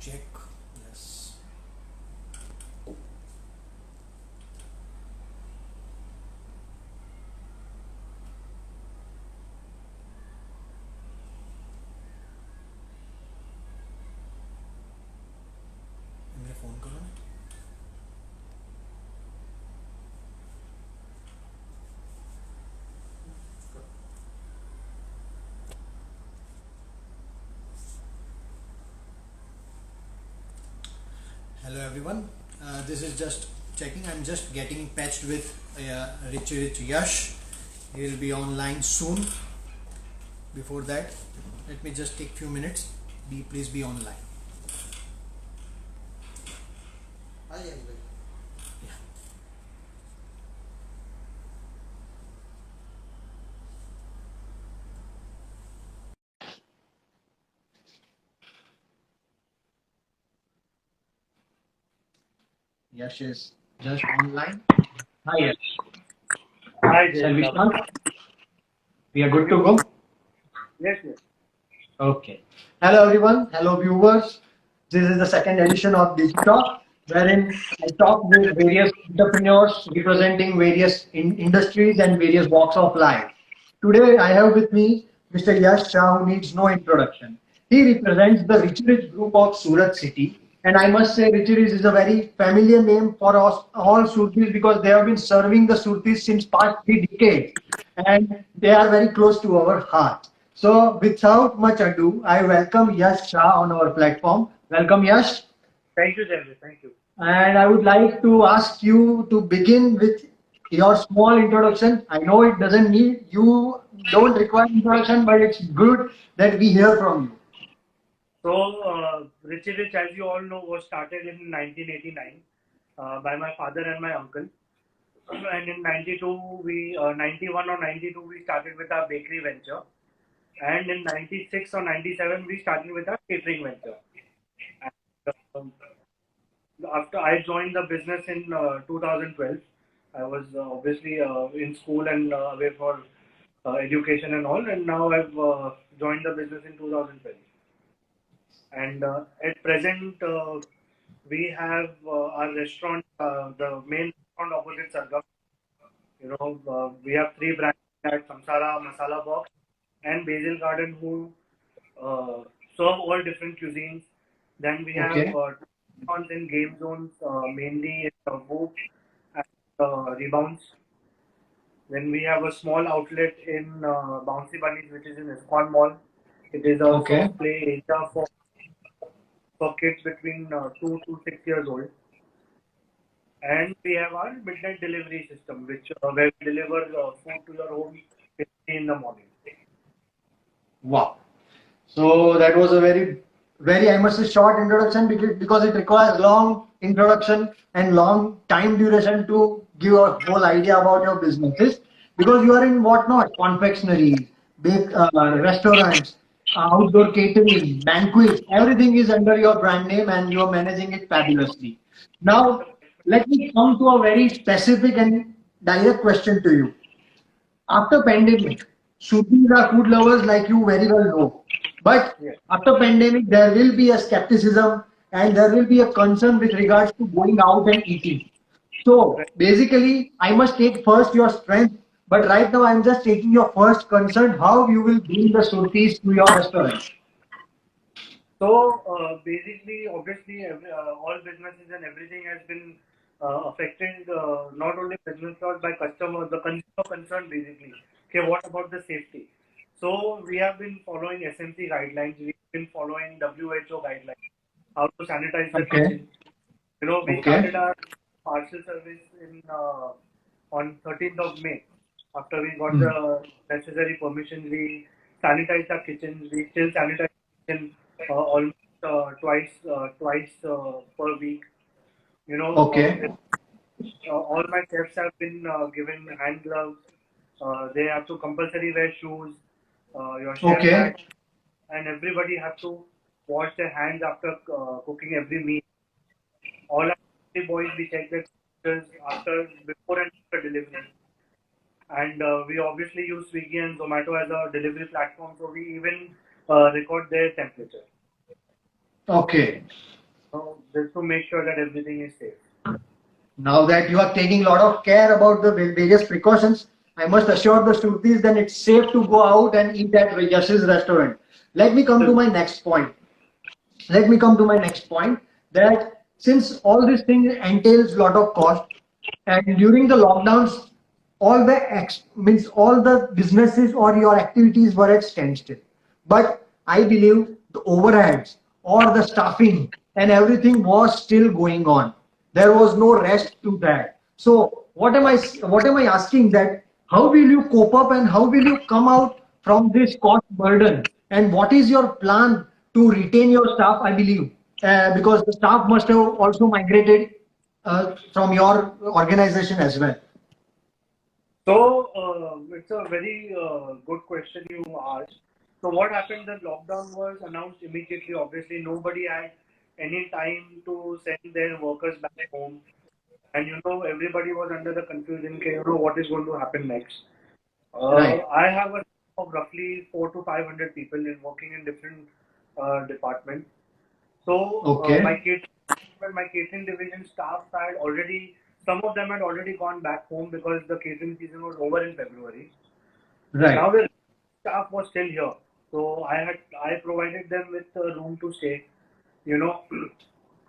Check. Yes. मेरा phone करो ना. Hello everyone. This is just checking. I'm just getting patched with Rich Yash. He will be online soon. Before that, let me just take few minutes. Please be online. Hi everybody. Yeah. Yash is just online. Hi Yash. Hi, Shall Jay. we start? We are good to go. Yes, yes. Okay. Hello everyone. Hello viewers. This is the second edition of DigiTalk, wherein I talk with various entrepreneurs representing various industries and various walks of life. Today I have with me Mr. Yash Shah, who needs no introduction. He represents the Rich Rich Group of Surat City. And I must say, Rich Rich is a very familiar name for us all Surtis because they have been serving the Surtis since past 3 decades and they are very close to our heart. So, without much ado, I welcome Yash Shah on our platform. Welcome, Yash. Thank you, Jay. Thank you. And I would like to ask you to begin with your small introduction. I know it doesn't need, you don't require introduction, but it's good that we hear from you. So, Richie Rich, as you all know, was started in 1989 by my father and my uncle. And in 91 or 92, we started with our bakery venture. And in 96 or 97, we started with our catering venture. And, after I joined the business in 2012, I was obviously in school and away for education and all. And now I've joined the business in 2012. And at present, we have our restaurant, the main restaurant opposite Sargam. We have three brands at Samsara, Masala Box, and Basil Garden, who serve all different cuisines. Then we have Okay. restaurants in game zones, mainly in Whoop and Rebounds. Then we have a small outlet in Bouncy Bunnies, which is in Iscon Mall. It is a Okay. soft play area for kids between 2 to 6 years old. And we have our midnight delivery system, which where we deliver food to your home in the morning. Wow. So that was a very, I must say, short introduction because it requires long introduction and long time duration to give a whole idea about your businesses. Because you are in what not confectioneries, restaurants, outdoor catering, banquets, everything is under your brand name and you are managing it fabulously. Now, let me come to a very specific and direct question to you. After pandemic, Sudhis are food lovers like you very well know. But Yes. after pandemic, there will be a skepticism and there will be a concern with regards to going out and eating. So Right. basically, I must take first your strength, but right now I'm just taking your first concern how you will bring the Surtis to your restaurant. So basically, obviously, all businesses and everything has been affected. Not only business loss by customers, the consumer concern basically. Okay, what about the safety? So we have been following SMC guidelines. We've been following WHO guidelines. How to sanitize the Okay. kitchen. We Okay. started our parcel service in on 13th of May. After we got Hmm. the necessary permission, we sanitized our kitchens. We still sanitize the kitchen almost twice per week. Okay. All my chefs have been given hand gloves. They have to compulsory wear shoes, your chef Okay. hat, and everybody have to wash their hands after cooking every meal. All our delivery boys, we check their temperatures before and after delivery. And we obviously use Swiggy and Zomato as our delivery platform, so we even record their temperature. Okay. So just to make sure that everything is safe. Now that you are taking a lot of care about the various precautions, I must assure the Shrutis that it's safe to go out and eat at Yash's restaurant. Let me come to my next point. Let me come to my next point, that since all this thing entails a lot of cost, and during the lockdowns, all the means all the businesses or your activities were at standstill. But I believe the overheads or the staffing and everything was still going on. There was no rest to that. So what am I asking, that how will you cope up and how will you come out from this cost burden, and what is your plan to retain your staff? I believe because the staff must have also migrated from your organization as well. So it's a very good question you asked. So what happened? The lockdown was announced immediately. Obviously, nobody had any time to send their workers back home, and everybody was under the confusion. Okay, what is going to happen next? Right. I have a team of roughly 400 to 500 people working in different departments. So Okay. my catering division staff had already, some of them had already gone back home because the catering season was over in February. Now Right. the staff was still here, so I provided them with a room to stay. You know,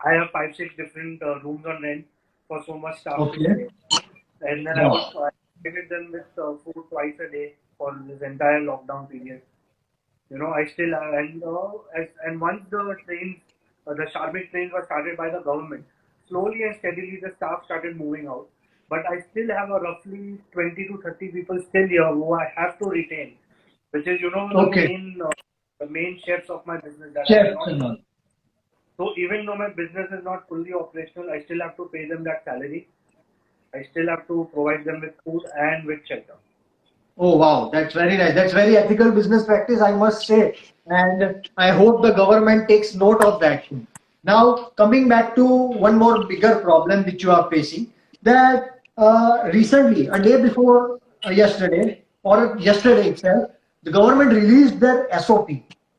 I have 5 6 different rooms on rent for so much staff to Okay. stay, and then Wow. I provided them with food twice a day for this entire lockdown period. I still and once the trains, the Sharmic trains were started by the government, slowly and steadily the staff started moving out. But I still have a roughly 20 to 30 people still here who I have to retain, which is Okay. the main chefs of my business that I Chefs cannot. and all. So even though my business is not fully operational, I still have to pay them that salary. I still have to provide them with food and with shelter. Oh wow, that's very nice. That's very ethical business practice, I must say. And I hope the government takes note of that. Now, coming back to one more bigger problem which you are facing, that recently, a day before yesterday, or yesterday itself, the government released their SOP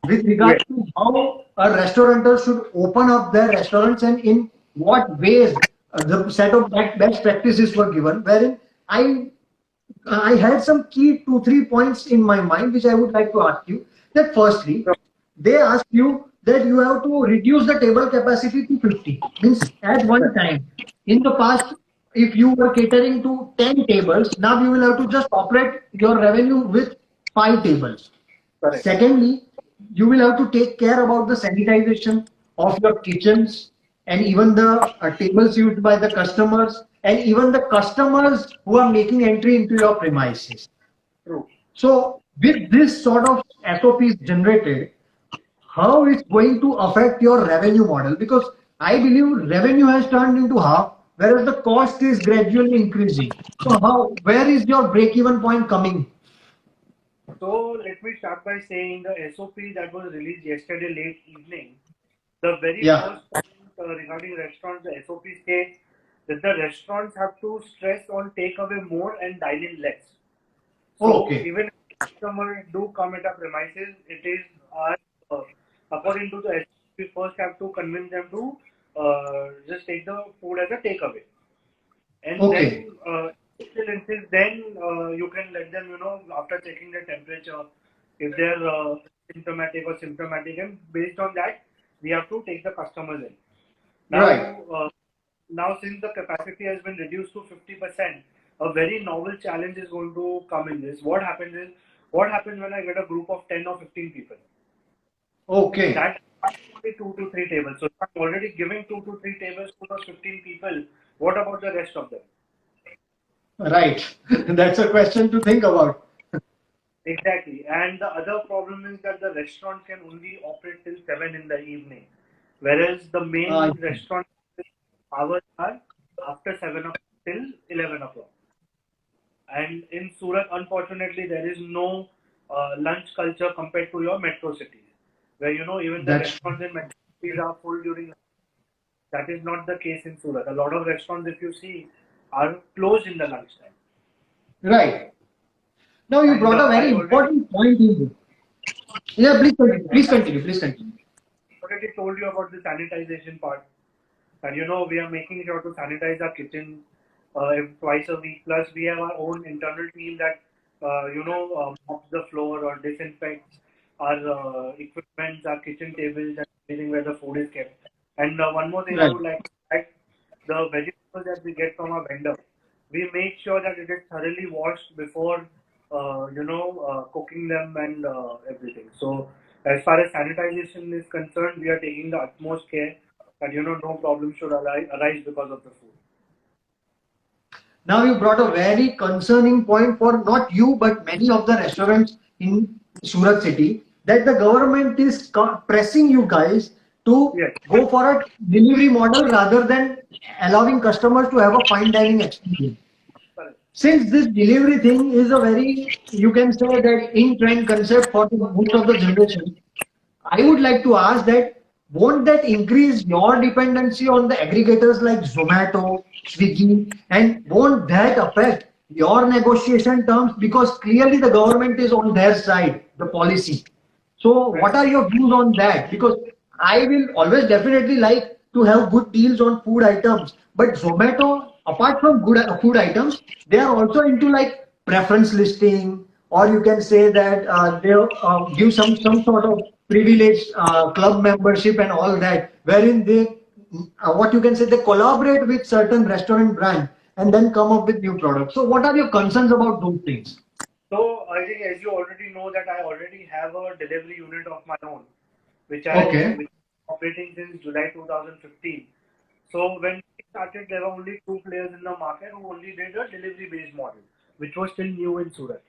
with regard Yes, to how a restaurateur should open up their restaurants and in what ways the set of best practices were given, wherein I had some key 2 3 points in my mind which I would like to ask you. That firstly, so, they ask you that you have to reduce the table capacity to 50. Means at one time, in the past, if you were catering to 10 tables, now you will have to just operate your revenue with 5 tables. correct. Secondly, you will have to take care about the sanitization of your kitchens and even the tables used by the customers and even the customers who are making entry into your premises. True. So, with this sort of SOPs generated, how it's going to affect your revenue model? Because I believe revenue has turned into half, whereas the cost is gradually increasing. So, where is your break-even point coming? So let me start by saying the SOP that was released yesterday late evening. The very Yeah. first point regarding restaurants, the SOP states that the restaurants have to stress on takeaway more and dine in less. So Okay. even if customers do come at our premises, it is our, according to the SOP, we first have to convince them to just take the food as a takeaway. And Okay. then, still insist, then you can let them, after checking their temperature, if they're symptomatic or symptomatic, and based on that, we have to take the customers in. Right. Now since the capacity has been reduced to 50%, a very novel challenge is going to come in this. What happens when I get a group of 10 or 15 people? Okay. That only 2 to 3 tables. So if I'm already giving 2 to 3 tables to those 15 people, what about the rest of them? Right. That's a question to think about. Exactly. And the other problem is that the restaurant can only operate till 7 in the evening, whereas the Uh, main restaurant hours are after 7 o'clock till 11 o'clock. And in Surat, unfortunately, there is no lunch culture compared to your metro cities, where even the that's restaurants in metro cities are full during. That is not the case in Surat. A lot of restaurants, if you see, are closed in the lunchtime. right. Now you And brought a very I already important point in this. Yeah, please continue. Please continue. Please continue. already told you about the sanitization part. And we are making sure to sanitize our kitchen twice a week. Plus, we have our own internal team that mops the floor or disinfects our equipment, our kitchen tables, and everything where the food is kept. And one more thing I Right. would like to add: the vegetables that we get from our vendor, we make sure that it is thoroughly washed before cooking them and everything. So, as far as sanitization is concerned, we are taking the utmost care and no problem should arise because of the food. Now you brought a very concerning point for not you but many of the restaurants in Surat city, that the government is pressing you guys to Yes, go for a delivery model rather than allowing customers to have a fine dining experience. correct. Since this delivery thing is a very, you can say that in trend concept for the most of the generation, I would like to ask that won't that increase your dependency on the aggregators like Zomato, Swiggy, and won't that affect your negotiation terms? Because clearly the government is on their side, the policy. So, what Right. are your views on that? Because I will always definitely like to have good deals on food items. But Zomato, apart from good food items, they are also into like preference listing, or you can say that they give some sort of privileged club membership and all that, wherein they what you can say they collaborate with certain restaurant brand and then come up with new products. So, what are your concerns about those things? So I think as you already know that I already have a delivery unit of my own, Okay, which is operating since July 2015. So when we started, there were only two players in the market who only did a delivery-based model, which was still new in Surat.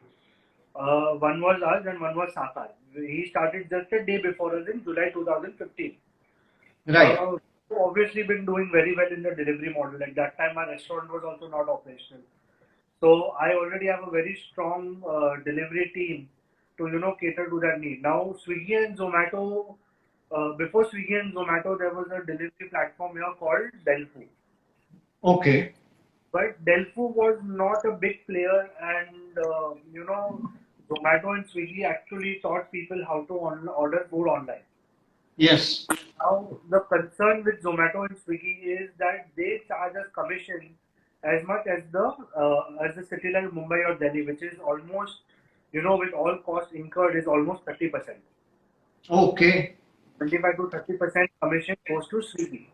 One was us and one was Sakar. He started just a day before us in July 2015. right. Obviously been doing very well in the delivery model. At that time, my restaurant was also not operational. So I already have a very strong delivery team to cater to that need. Now Swiggy and Zomato, before Swiggy and Zomato, there was a delivery platform here called Delfu. Okay. But Delfu was not a big player, and Zomato and Swiggy actually taught people how to order food online. Yes. Now, the concern with Zomato and Swiggy is that they charge us commission as much as the city like Mumbai or Delhi, which is almost, with all costs incurred, is almost 30%. Okay. 25 to 30% commission goes to Swiggy,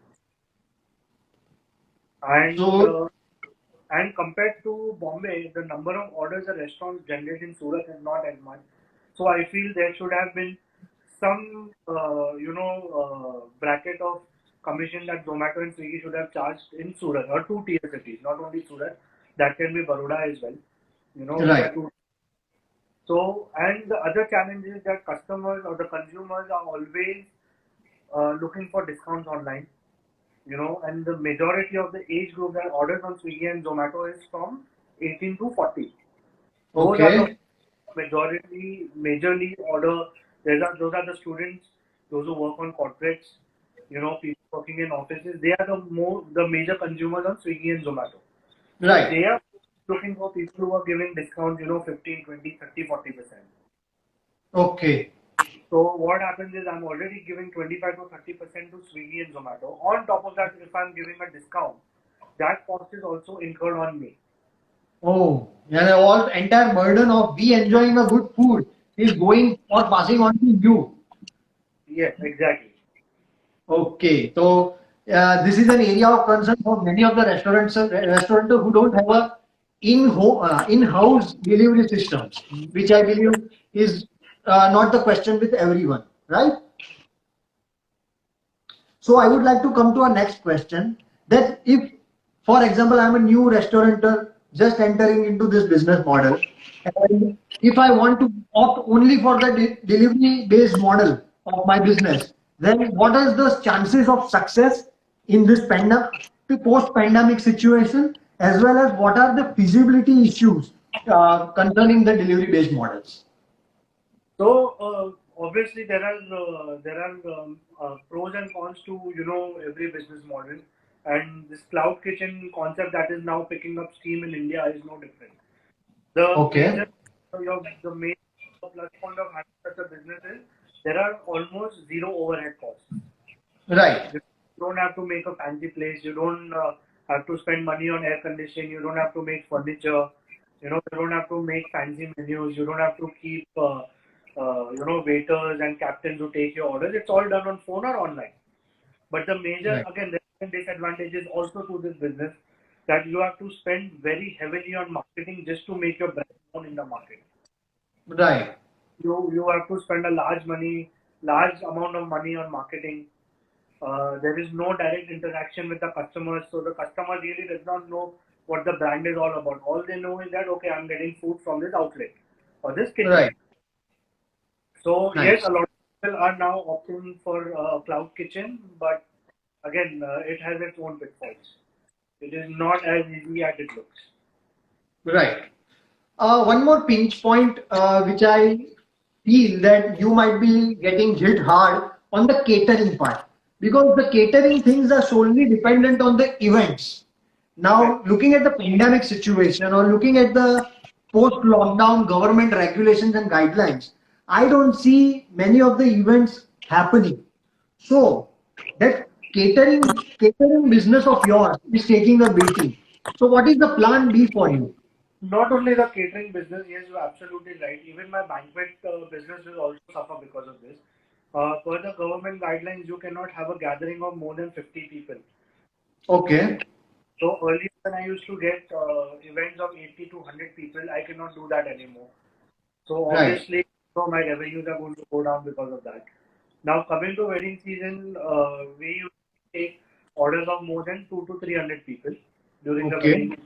and So, uh, and compared to Bombay, the number of orders a restaurant generates in Surat is not as much. So I feel there should have been some, bracket of commission that Zomato and Swiggy should have charged in Surat or two tier cities, not only Surat. That can be Baroda as well. Which are right. two. So, and the other challenge is that customers or the consumers are always looking for discounts online. And the majority of the age group that orders on Swiggy and Zomato is from 18 to 40. Those are the Okay. majorly order. Those are the students, those who work on corporates, people working in offices. They are the major consumers on Swiggy and Zomato. So Right. they are looking for people who are giving discounts, 15, 20, 30, 40%. Okay. So what happens is I'm already giving 25 to 30% to Swiggy and Zomato. On top of that, if I'm giving a discount, that cost is also incurred on me. Oh, yeah, the all entire burden of we enjoying a good food is going or passing on to you. Yes, exactly. Okay. So, this is an area of concern for many of the restaurateurs who don't have a in-house delivery systems, which I believe is not the question with everyone, right? So I would like to come to our next question, that if, for example, I'm a new restaurateur just entering into this business model, and if I want to opt only for the delivery based model of my business, then what is the chances of success in this post pandemic situation, as well as what are the feasibility issues concerning the delivery based models? So obviously there are pros and cons to every business model, and this cloud kitchen concept that is now picking up steam in India is no different. The Okay. major the major plus point of having such a business is there are almost zero overhead costs. Right. You don't have to make a fancy place. You don't have to spend money on air conditioning. You don't have to make furniture. You don't have to make fancy menus. You don't have to keep, waiters and captains who take your orders. It's all done on phone or online. But the major, Right. again, the disadvantage is also to this business that you have to spend very heavily on marketing just to make your brand known in the market. Right. You have to spend a large amount of money on marketing. There is no direct interaction with the customers, so the customer really does not know what the brand is all about. All they know is that okay, I'm getting food from this outlet or this kitchen. Right. So yes, Nice. a lot of people are now opting for cloud kitchen, but again, it has its own pitfalls. It is not as easy as it looks. Right. One more pinch point, which I feel that you might be getting hit hard on the catering part, because the catering things are solely dependent on the events. Right. Now, looking at the pandemic situation or looking at the post-lockdown government regulations and guidelines, I don't see many of the events happening. So that catering business of yours is taking the beating. So what is the plan B for you? Not only the catering business, yes, you're absolutely right. Even my banquet business will also suffer because of this. Per the government guidelines, you cannot have a gathering of more than 50 people. Okay. So earlier, when I used to get events of 80 to 100 people, I cannot do that anymore. So Right. obviously, my revenues are going to go down because of that. Now, coming to wedding season, we used to take orders of more than 2 to 300 people during the Okay. wedding,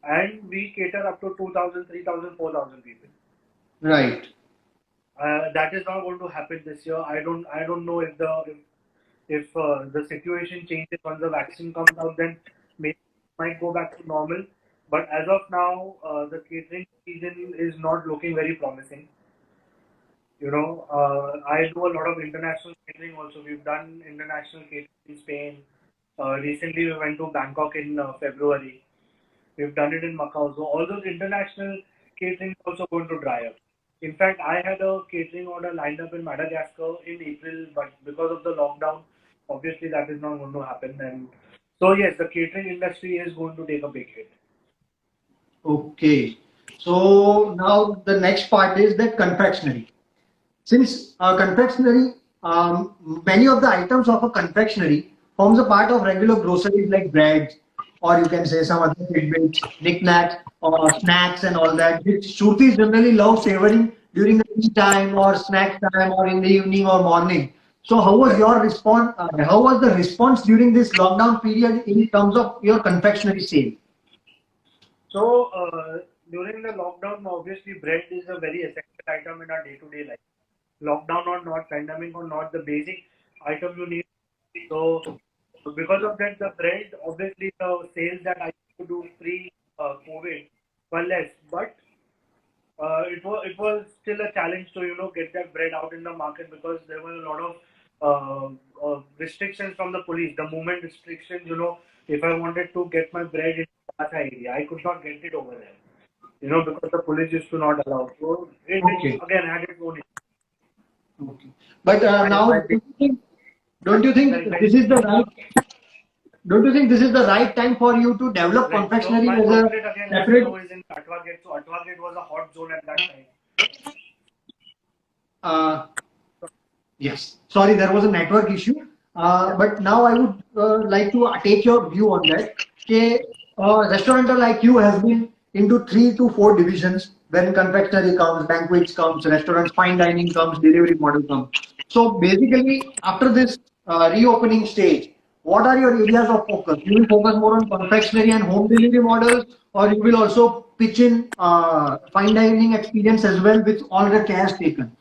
and we cater up to 2,000, 3,000, 4,000 people. Right. That is not going to happen this year. I don't know if the situation changes once the vaccine comes out, then maybe it might go back to normal. But as of now, the catering season is not looking very promising. I do a lot of international catering also. We've done international catering in Spain. Recently, we went to Bangkok in February. We've done it in Macau. So all those international catering is also going to dry up. In fact, I had a catering order lined up in Madagascar in April, but because of the lockdown, obviously that is not going to happen. And so yes, the catering industry is going to take a big hit. Okay. So now the next part is that confectionery. Since confectionery, many of the items of a confectionery forms a part of regular groceries like bread, or you can say some other tidbits, knickknacks, or snacks and all that, which Shrutis generally love savoring during the tea time or snack time or in the evening or morning. So how was your response? How was the response during this lockdown period in terms of your confectionery sale? So during the lockdown, obviously bread is a very essential item in our day-to-day life. Lockdown or not, pandemic or not, the basic item you need. So because of that, the bread, obviously the sales that I used to do pre-COVID were less, but it was still a challenge to get that bread out in the market because there were a lot of restrictions from the police. The movement restrictions, if I wanted to get my bread in Patha area, I could not get it over there. Because the police used to not allow. So it Okay. again had its own. Okay. But My now, big, don't you think like, this is the right? Don't you think this is the right time for you to develop right. So confectionery my as a outlet again, as you know, separate? is in Atwa Gate. So Atwa Gate was a hot zone at that time. Uh, yes. Sorry, there was a network issue. Yeah. But now I would like to take your view on that. Okay, restaurateur like you has been into 3 to 4 divisions. When confectionery comes, banquets comes, restaurants, fine dining comes, delivery model comes. So basically, after this reopening stage, what are your areas of focus? You will focus more on confectionery and home delivery models, or you will also pitch in fine dining experience as well with all the cash taken.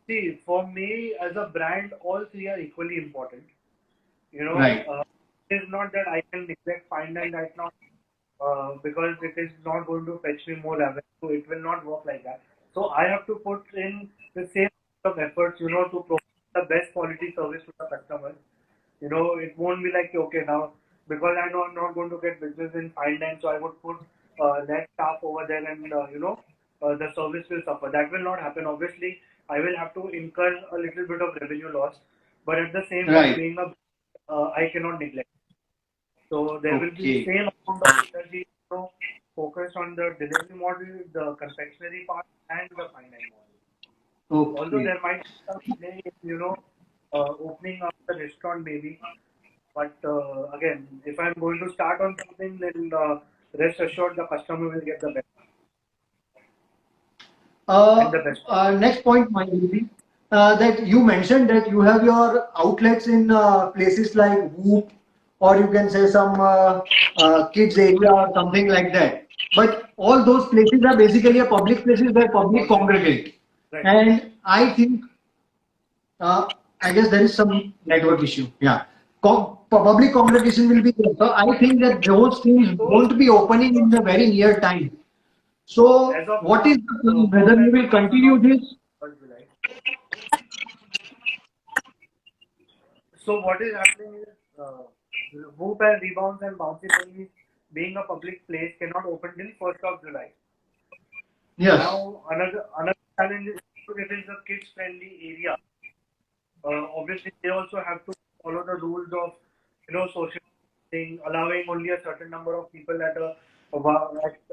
See, for me as a brand, all three are equally important. Right. It is not that I can neglect fine line right now because it is not going to fetch me more revenue. So it will not work like that. So I have to put in the same amount of efforts, to provide the best quality service to the customers. It won't be like, okay, now because I know I'm not going to get business in fine line, so I would put less staff over there and, the service will suffer. That will not happen. Obviously, I will have to incur a little bit of revenue loss. but at the same time, Right. being I cannot neglect. So there will be Okay. same amount of energy, focused on the delivery model, the confectionery part, and the finance model. Although Okay. there might be some delay in, opening up the restaurant maybe, but again, if I'm going to start on something, then rest assured the customer will get the best and the best. Next point might be that you mentioned that you have your outlets in places like Whoop, or you can say some kids area or something like that. But all those places are basically a public places where public congregate. Right. And I think, I guess there is some network issue. Yeah. Public congregation will be there. So I think that those things So won't be opening in the very near time. So, as of what now, is the plan? Whoop Whether you and will Rebounds are continue not this? first July. So what is happening is Whoop and Rebounds and Bouncy Bunny being a public place cannot open till 1st of July. Yes. Now another challenge is if it is a kids friendly area. Obviously they also have to follow the rules of social thing, allowing only a certain number of people at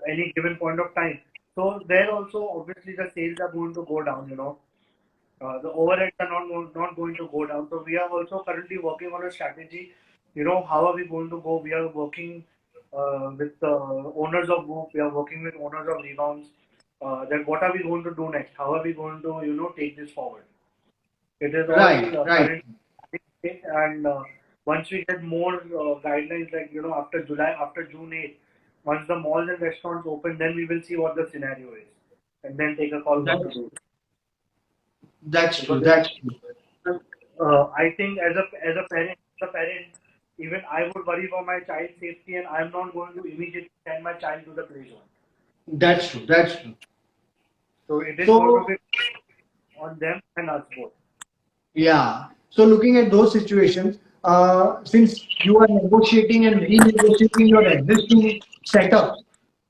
any given point of time. So there also obviously the sales are going to go down. The overheads are not going to go down. So we are also currently working on a strategy. How are we going to go? We are working with owners of Whoop. We are working with owners of Rebounds. That what are we going to do next? How are we going to take this forward? It is Right, all right. current and once we get more guidelines like after July, after June 8th, once the malls and restaurants open, then we will see what the scenario is, and then take a call what to That's do. that's true. Because That's true. I think as a parent, even I would worry for my child's safety, and I'm not going to immediately send my child to the play zone. That's true. That's true. So it is going to So, be on them and us both. yeah. So, looking at those situations, since you are negotiating and renegotiating your existing setup,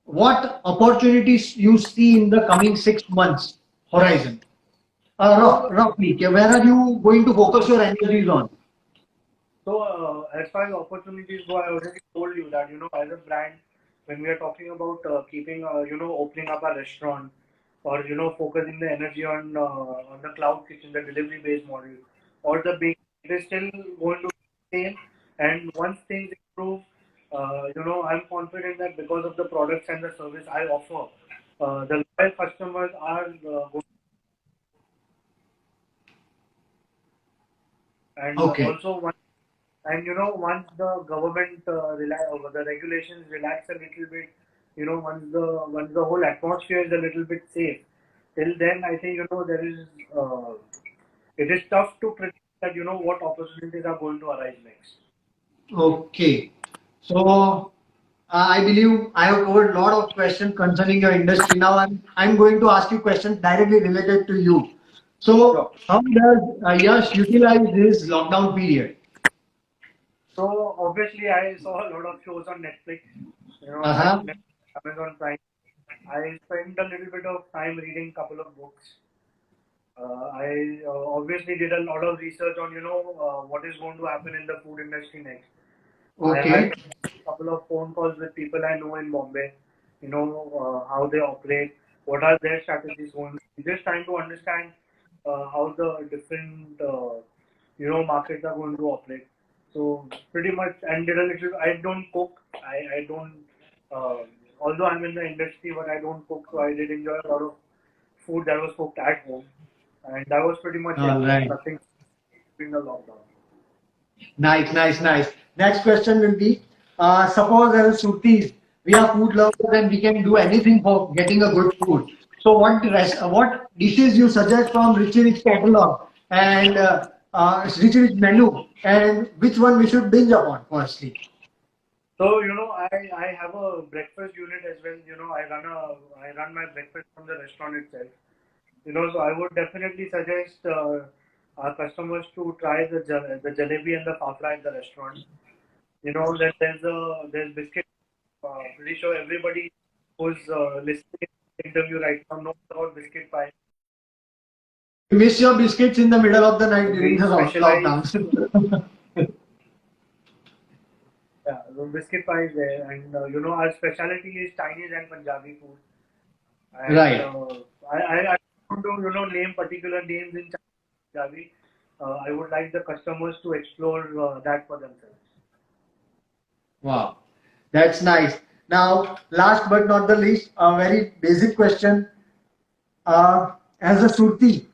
what opportunities you see in the coming 6 months horizon? So, Roughly, where are you going to focus your energies on? as far as opportunities go, I already told you that as a brand, when we are talking about keeping opening up a restaurant or focusing the energy on the cloud kitchen, the delivery based model, or the big, it is still going to be the same. And once things improve, I'm confident that because of the products and the service I offer, the loyal customers are going. And Okay. also once the government the regulations relax a little bit, once the whole atmosphere is a little bit safe, till then I think there is it is tough to predict that what opportunities are going to arise next. Okay. So, I believe I have covered a lot of questions concerning your industry. Now, I'm going to ask you questions directly related to you. Sure. So, how does Yash utilize this lockdown period? So obviously I saw a lot of shows on Netflix, Uh-huh. Amazon Prime. I spent a little bit of time reading a couple of books. I obviously did a lot of research on what is going to happen in the food industry next. I had Okay. a couple of phone calls with people I know in Bombay, how they operate, what are their strategies going to be. Just trying to understand how the different markets are going to operate. So pretty much, and did a little. I don't cook. I don't. Uh, Although I'm in the industry, but I don't cook. So I did enjoy a lot of food that was cooked at home, and that was pretty much it. All right. Nothing during the lockdown. Nice, nice, nice. Next question will be, suppose as Sutis, we are food lovers and we can do anything for getting a good food. So what dishes you suggest from Richie Rich catalog and Richie Rich menu, and which one we should binge upon firstly? So I have a breakfast unit as well. I run my breakfast from the restaurant itself. So I would definitely suggest our customers to try the jalebi and the fafra at the restaurant. That there's biscuit. Pretty sure everybody who's listening to the interview right now knows about biscuit pie. miss your biscuits in the middle of the night during the Specialized- lockdown. Yeah, the biscuit pies there, and our specialty is Chinese and Punjabi food. And, Right. I don't do name particular names in Punjabi. I would like the customers to explore that for themselves. Wow, that's nice. Now, last but not the least, a very basic question. As a Surti,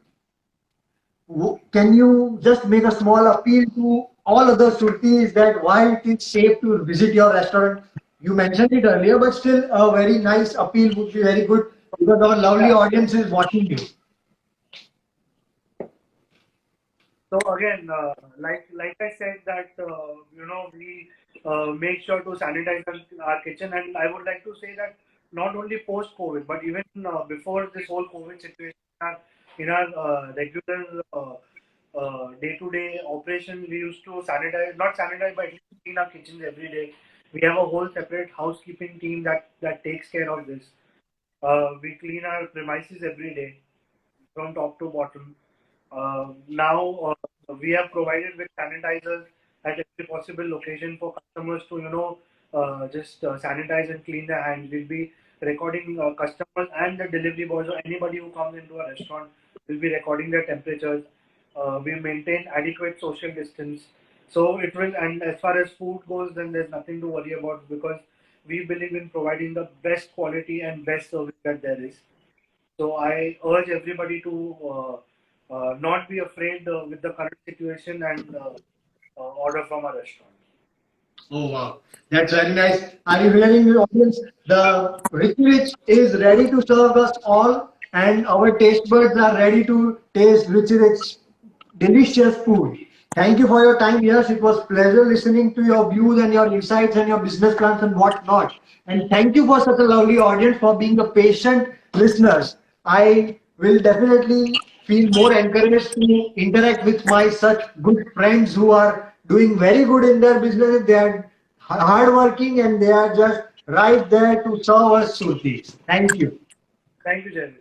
can you just make a small appeal to all other Surtis that why it is safe to visit your restaurant? You mentioned it earlier, but still a very nice appeal would be very good because our lovely Yeah. audience is watching you. So again, like I said that we make sure to sanitize our kitchen, and I would like to say that not only post COVID, but even before this whole COVID situation, in our regular day-to-day operation, we used to sanitize, not sanitize, but clean our kitchens every day. We have a whole separate housekeeping team that takes care of this. We clean our premises every day from top to bottom. Now we have provided with sanitizers at every possible location for customers to just sanitize and clean their hands. We'll be recording customers and the delivery boys or anybody who comes into a restaurant. We'll be recording their temperatures. We maintain adequate social distance. So it will, and as far as food goes, then there's nothing to worry about because we believe in providing the best quality and best service that there is. So I urge everybody to not be afraid with the current situation and order from a restaurant. Oh wow, that's very nice. Are you hearing the audience? The Richie Rich is ready to serve us all, and our taste buds are ready to taste Richie Rich delicious food. Thank you for your time. Yes, it was pleasure listening to your views and your insights and your business plans and whatnot. And thank you for such a lovely audience for being a patient listeners. I will definitely feel more encouraged to interact with my such good friends who are doing very good in their business. They are hardworking and they are just right there to serve us Surtis. Thank you. Thank you, Jeremy.